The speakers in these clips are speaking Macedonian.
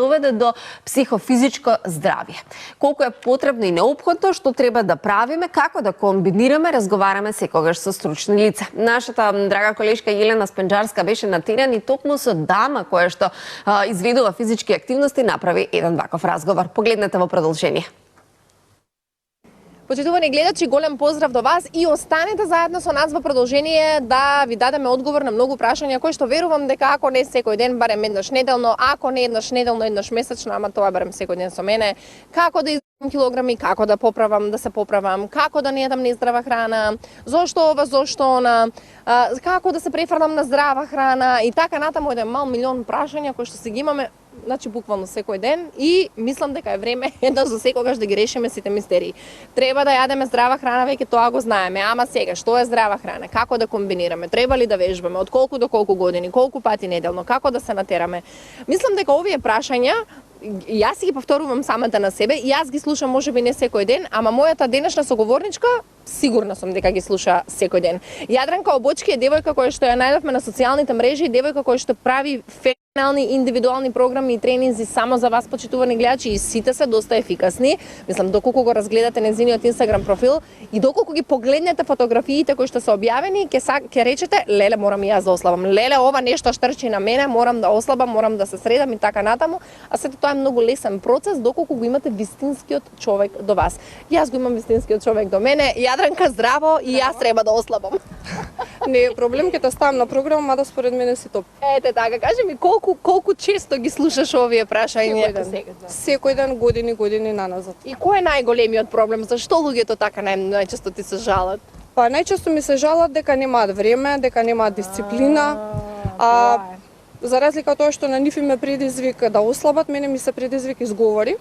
доведе до психофизичко здравје. Колку е потребно и неопходно, што треба да правиме, како да комбинираме, разговараме секогаш со стручни лица. Нашата драга колешка Елена Спенџарска беше на терен и токму со дама која што изведува физички активности направи еден ваков разговор. Погледнете во продолжение. Почитувани гледачи, голем поздрав до вас и останете заедно со нас во продолжение да ви дадеме одговор на многу прашања кои што верувам дека ако не секој ден, барем еднаш неделно, ако не еднаш неделно, еднаш месечно, ама тоа барем секој ден со мене, како да изгубам килограми, како да поправам, да се поправам, како да не јадам нездрава храна, зошто ова, зошто она, како да се префрлам на здрава храна и така натаму еден мал милион прашања кои што си ги имаме, значи буквално секој ден и мислам дека е време еднаш за секогаш да ги решиме сите мистерии. Треба да јадеме здрава храна, веќе тоа го знаеме, ама сега што е здрава храна, како да комбинираме, треба ли да вежбаме, од колку до колку години, колку пати неделно, како да се натераме. Мислам дека овие прашања јас си ги повторувам самата на себе и јас ги слушам можеби не секој ден, ама мојата денешна соговорничка сигурна сум дека ги слуша секој ден. Јадранка Обочки е девојка која што ја најдовме на социјалните мрежи, девојка која што прави феноменални индивидуални програми и тренинзи само за вас, почитувани гледачи, и сите се доста ефикасни. Мислам, доколку го разгледате нејзиниот Инстаграм профил и доколку ги погледнете фотографиите кои што се објавени, ќе речете, леле, морам и јас да ослабам. Леле, ова нешто штрчи на мене, морам да ослабам, морам да се средам и така натаму. А сето тоа е многу лесен процес доколку го имате вистинскиот човек до вас. Јас го имам вистинскиот човек до мене. Јадранка, здраво, и јас треба да ослабам. Не е проблем, ќе те ставам на програма, мада според мене си топ. Ете така, кажи ми колку често ги слушаш овие прашања? Секој ден, години наназад. И кој е најголемиот проблем? Зашто луѓето така најчесто ти се жалат? Па најчесто ми се жалат дека немаат време, дека немаат дисциплина. За разлика од тоа што на нив им е предизвик да ослабат, мене ми се предизвик изговори.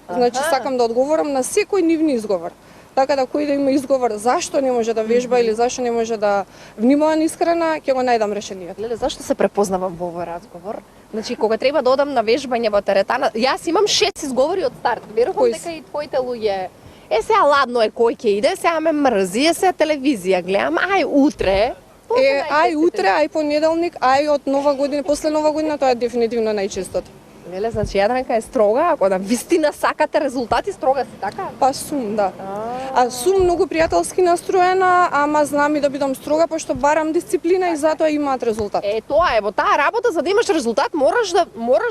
Значи сакам да одговорам на секој нивни изговор. Така да кој да има изговор зашто не може да вежба или зашто не може да внимава на исхрана, ќе го најдам решение. Леле, зашто се препознавам во овој разговор? Значи кога треба да одам на вежбање во теретана, јас имам 6 изговори од старт. Верувам дека и твоите луѓе сега ладно е кој ќе иде, сега ме мрзи, сега телевизија гледам, ај утре. Ај утре, ај понеделник, ај од нова година, после нова година, тоа е дефинитивно најчестото. Леле, значи Јадранка е строга, ако да вистина сакате резултати, строга си, така? Па сум, да. А сум многу пријателски настроена, ама знам и да бидам строга, пошто барам дисциплина и затоа имаат резултат. Тоа е, во таа работа, за да имаш резултат, мораш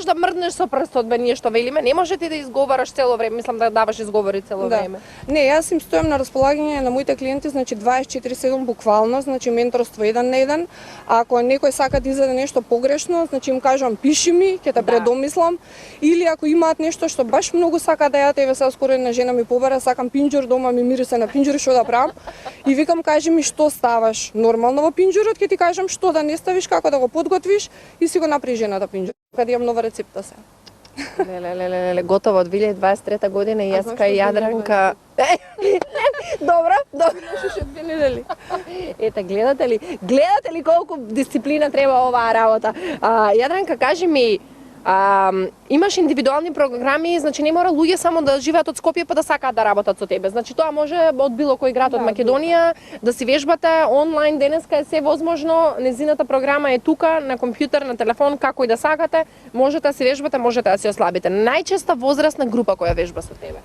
да мрднеш со прстот, бе, ние што велиме, не може ти да изговараш цело време, мислам да даваш изговори цело време. Не, јас им стојам на располагање на моите клиенти, значи 24/7 буквално, значи менторство еден на еден. Ако некој сака да изеде нешто погрешно, значи им кажам пиши ми, ќе те предомислам. Или ако имаат нешто што баш многу сака да јадат, еве сега скоро една жена ми побара, сакам пинџур, дома ми мирише на пинџур, што да правам? И викам, кажи ми што ставаш нормално во пинџурот, ќе ти кажам што да не ставиш, како да го подготвиш и си го направи жената пинџур. Каде имам нова рецепта се. Леле, готово од 2023 година и јас кај Јадранка. Добро. Ете, гледате ли колку дисциплина треба оваа работа? Јадранка, кажи ми, имаш индивидуални програми, значи не мора луѓе само да живеат од Скопје па да сакаат да работат со тебе. Значи тоа може од било кој град од Македонија да си вежбате онлайн, денеска е се возможно, незината програма е тука на компјутер, на телефон, како и да сакате, можете да си вежбате, можете да си ослабите. Најчеста возрастна група која вежба со тебе?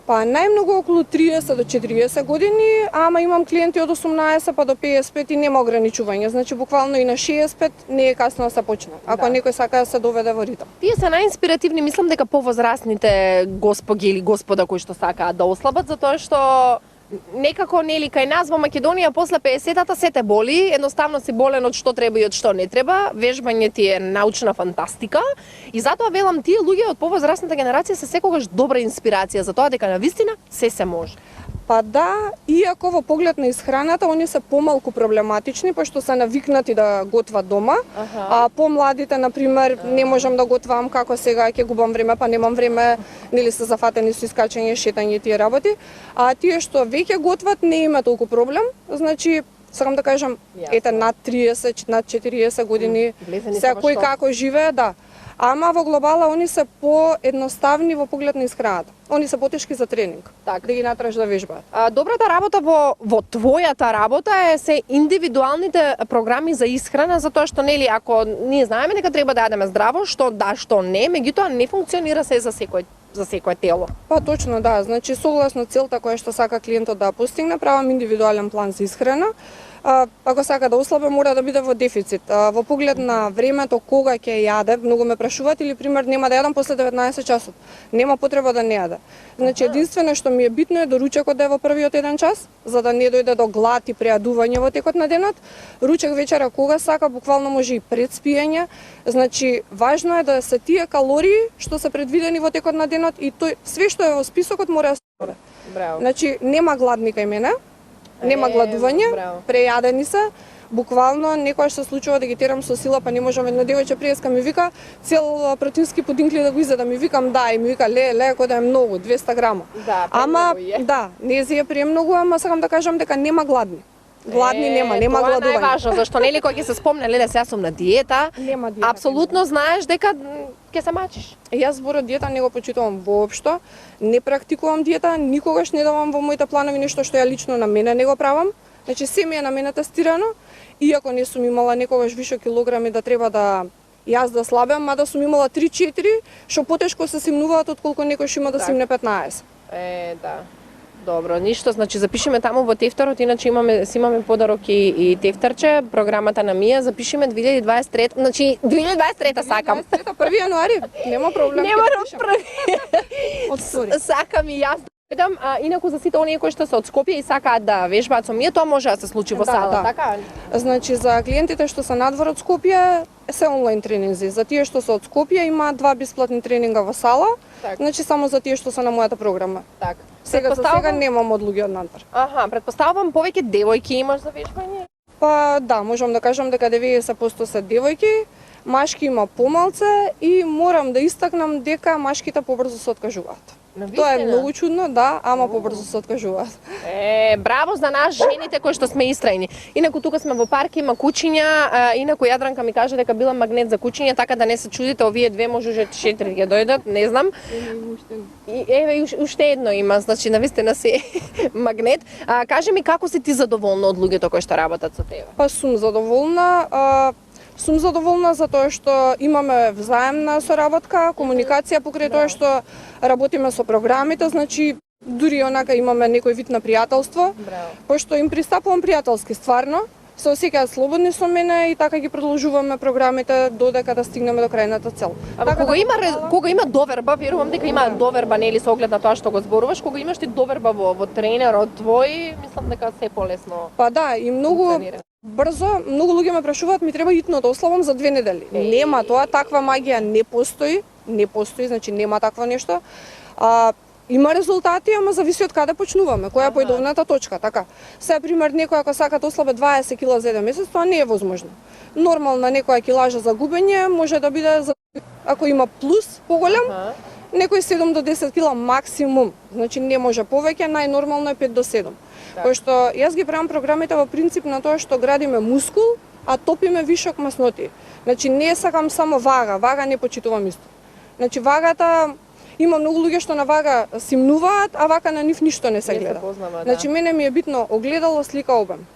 Па најмногу околу 30 до 40 години, ама имам клиенти од 18 па до 55 и нема ограничување. Значи буквално и на 65 не е касно да се почне. Ако некој сака да се доведе во ритм. Тие се најинспиративни, мислам дека повозрастните господи или господа кои што сакаат да ослабат, затоа што некако нели кај нас во Македонија после 50-та сете боли, едноставно си болен од што треба и од што не треба, вежбање ти е научна фантастика и затоа велам тие луѓе од повозрастната генерација се секогаш добра инспирација за тоа дека навистина се може. Па да, иако во поглед на исхраната, они се помалку проблематични, пошто се навикнати да готват дома, а помладите, например, не можам да готвам како сега, ќе губам време, па немам време, нели се зафатени со искачање, шетање и тие работи, а тие што веќе готват не има толку проблем, значи, сакам да кажам, ете над 30, над 40 години, сега кој како живее, да. Ама во глобала они се поедноставни во поглед на исхраната. Они се потешки за тренинг. Так. Да ги натраш да вежбаат. Добрата работа во твојата работа е се индивидуалните програми за исхрана, затоа што нели ако ние знаеме дека треба да јадеме здраво, што да, што не, меѓутоа не функционира се за секое тело. Па точно да, значи согласно целта која што сака клиентот да постигне, правам индивидуален план за исхрана. Ако сака да ослабе, мора да биде во дефицит. Во поглед на времето кога ќе јаде, многу ме прашуваат или пример нема да јадам после 19 часот. Нема потреба да не јаде. Значи единствено што ми е битно е ручекот да е во првиот 1 час, за да не дојде до глад и прејадување во текот на денот. Ручек вечера кога сака, буквално може и пред спиење. Значи важно е да се тие калории што се предвидени во текот на денот и тој све што е во списокот мора да се спаде. Браво. Значи нема гладни кај мене. Нема гладување, браво. прејадени се. Буквално некојаш се случува да ги терам со сила, па не можам. Едно девојче пријеска ми вика цел протеински пудинг ли да го изедам, ми викам да, и ми вика ле, кој да е многу, 200 грама. Да, ама премногу е. да, не е премногу, ама сакам да кажам дека нема гладни. Гладни нема Тоа гладување. е најважно, зашто нели кога ќе се спомне леле сега сум на диета, Нема диета. апсолутно знаеш дека ќе се мачиш. Јас зборот диета не го почитувам воопшто, не практикувам диета, никогаш не давам во моите планови нешто што ја лично на мене не го правам. Значи се ми е на мене тестирано, иако не сум имала некогаш више килограми да треба да јас да слабам, мада сум имала 3-4, што потешко се симнуваат отколку некој што има да симне 15. Да. Добро, ништо, значи запишеме таму во тефтерот, иначе имаме подарок и тефтерче, програмата на Мија, запишеме 2023, значи 2023 сакам. 1 јануари, нема проблем. Нема ќе да пишам. прави. Отвори. Сакам и јас да видам, инаку за сите оние кои што се од Скопје и сакаат да вежбаат со Мија, тоа може да се случи во Да, сала, да. така? Значи за клиентите што се надвор од Скопје се онлайн тренинзи. За тие што се од Скопје има 2 бесплатни тренинга во сала. Так. Значи само за тие што се на мојата програма. Так. Сега за сега немам од луѓе од надвор. Аха, предпоставувам повеќе девојки имаш за вежбање? Па да, можам да кажам дека 90% се девојки, машки има помалце и морам да истакнам дека машките побрзо се откажуваат. Тоа е многу чудно, да, ама побрзо се откажуваат. Браво за нас жените кои што сме истрајни. Инаку тука сме во парк, има кучиња, инаку Јадранка ми каже дека била магнет за кучиња, така да не се чудите, овие две може уште 4 ќе дојдат, не знам. И еве уште едно има, значи навистина си магнет. Кажи ми како си ти задоволна од луѓето кои што работат со тебе? Па сум задоволна. Сум задоволна затоа што имаме взаемна соработка, комуникација покрај тоа што работиме со програмите, значи дури онака имаме некој вид на пријателство, пошто им пристапувам пријателски стварно, се осеќаат слободни со мене и така ги продолжуваме програмите додека да стигнеме до крајната цел. Ама кога има доверба, верувам дека има доверба нели со оглед на тоа што го зборуваш, кога имаш ти доверба во тренерот твој, мислам дека се полесно. Па да, и многу функционира. брзо, многу луѓе ме прашуваат, ми треба итно да ослабам за 2 недели. Нема тоа, таква магија не постои, значи нема такво нешто. Има резултати, ама зависи од каде почнуваме, која е појдовната точка, така. Се пример некој ако сака да ослабе 20 кг за еден месец, тоа не е возможно. Нормална некоја килажа за губење може да биде ако има плюс поголем, некој 7 до 10 кг максимум. Значи не може повеќе, најнормално е 5 до 7. Пошто јас ги правам програмите во принцип на тоа што градиме мускул, а топиме вишок масноти. Значи не сакам само вага не почитувам исто. Значи вагата има многу луѓе што на вага симнуваат, а вака на нив ништо не се гледа. Значи мене ми е битно огледало, слика, обем.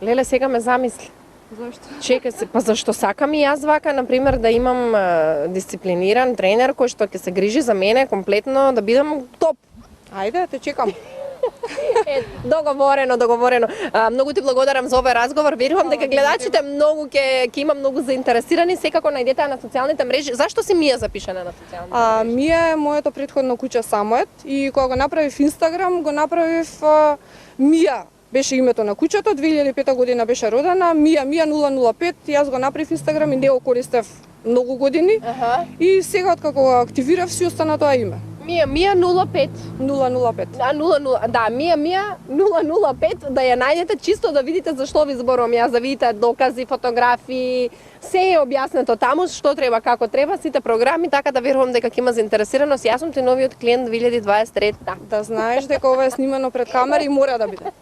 Леле, сега ме замисли. Зашто? Чекај се, па зашто сакам и јас вака, например, да имам дисциплиниран тренер кој што ќе се грижи за мене комплетно, да бидам топ. Ајде, те чекам. Договорено. Многу ти благодарам за овој разговор. Верувам дека гледачите многу ќе има многу заинтересирани. Секако најдете на социјалните мрежи. Зашто си Мија запишана на социјалните мрежи? Мија е моето претходно куќе Самоет и кога го направив Инстаграм, го направив Мија. Беше името на куќето, 2005 година беше родена, Мија 005, јас го направив Инстаграм и не го користев многу години. И сега откако го активирав си остана тоа име. Мија 05. 005. Мија 005, да ја најдете чисто да видите зашто ви зборувам јас, да видите докази, фотографии, Се е објаснето таму што треба, како треба, сите програми, така да верувам дека ќе има заинтересираност. Јас сум ти новиот клиент 2023. Да знаеш дека ова е снимано пред камера и мора да биде.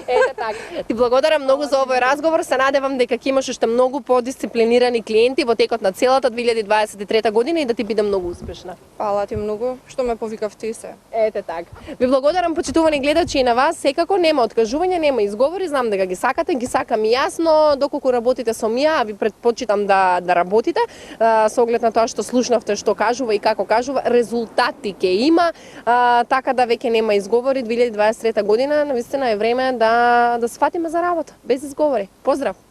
Ете така. Ти благодарам многу за овој разговор. Се надевам дека ќе имаш уште многу подисциплинирани клиенти во текот на целата 2023 година и да ти биде многу успешна. Фала ти многу што ме повикавте и се. Ете така. Ви благодарам, почитувани гледачи, и на вас. Секако нема откажување, нема изговори. Знам дека ги сакате, ги сакам и јас, но доколку работите со мија, ви предпочитам да работите со оглед на тоа што слушнавте што кажува и како кажува, резултати ќе има, така да веќе нема изговори. 2023 година навистина е време да сватиме за работа, без изговори. Поздрав!